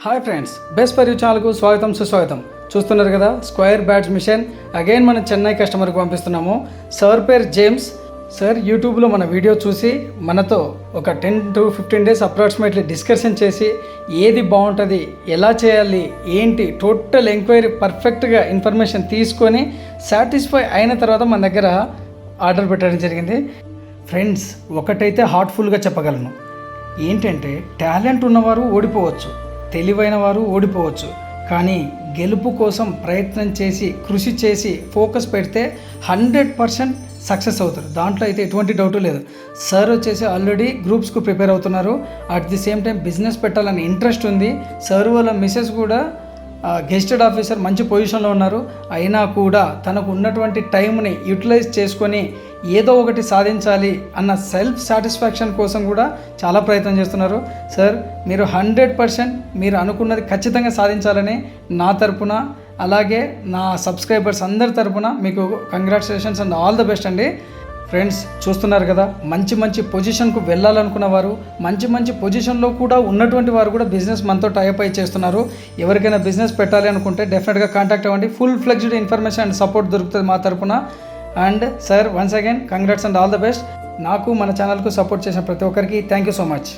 Hi friends, best for you ఛానల్కు స్వాగతం సుస్వాగతం. చూస్తున్నారు కదా, స్క్వేర్ బ్యాడ్జ్ మిషన్ అగైన్ మన చెన్నై కస్టమర్కి పంపిస్తున్నాము. సార్ పేరు జేమ్స్. సార్ యూట్యూబ్లో మన వీడియో చూసి మనతో ఒక 10 to 15 days అప్రాక్సిమేట్లీ డిస్కషన్ చేసి ఏది బాగుంటుంది, ఎలా చేయాలి, ఏంటి టోటల్ ఎంక్వైరీ పర్ఫెక్ట్గా ఇన్ఫర్మేషన్ తీసుకొని సాటిస్ఫై అయిన తర్వాత మన దగ్గర ఆర్డర్ పెట్టడం జరిగింది. ఫ్రెండ్స్, ఒకటైతే హార్ట్ఫుల్గా చెప్పగలను, ఏంటంటే టాలెంట్ ఉన్నవారు ఓడిపోవచ్చు, తెలివైన వారు ఓడిపోవచ్చు, కానీ గెలుపు కోసం ప్రయత్నం చేసి కృషి చేసి ఫోకస్ పెడితే 100% సక్సెస్ అవుతారు. దాంట్లో అయితే ఎటువంటి డౌట్ లేదు. సార్ వచ్చేసి ఆల్రెడీ గ్రూప్స్కు ప్రిపేర్ అవుతున్నారు. At the same time business పెట్టాలని ఇంట్రెస్ట్ ఉంది. సార్ వాళ్ళ మిసెస్ కూడా గెస్టెడ్ ఆఫీసర్ మంచి పొజిషన్లో ఉన్నారు. అయినా కూడా తనకు ఉన్నటువంటి టైంని యూటిలైజ్ చేసుకొని ఏదో ఒకటి సాధించాలి అన్న సెల్ఫ్ సాటిస్ఫాక్షన్ కోసం కూడా చాలా ప్రయత్నం చేస్తున్నారు. సార్, మీరు 100% మీరు అనుకున్నది ఖచ్చితంగా సాధించాలని నా తరపున, అలాగే నా సబ్స్క్రైబర్స్ అందరి తరపున మీకు congratulations and all the best అండి. ఫ్రెండ్స్, చూస్తున్నారు కదా, మంచి మంచి పొజిషన్కు వెళ్ళాలనుకున్న వారు, మంచి మంచి పొజిషన్లో కూడా ఉన్నటువంటి వారు కూడా బిజినెస్ మనతో టైప్ అయి చేస్తున్నారు. ఎవరికైనా బిజినెస్ పెట్టాలి అనుకుంటే డెఫినెట్గా కాంటాక్ట్ అవ్వండి. Full flexed information and support దొరుకుతుంది మా తరపున. And sir, once again congrats and all the best. నాకు మన ఛానల్కు సపోర్ట్ చేసిన ప్రతి ఒక్కరికి థ్యాంక్ యూ సో మచ్.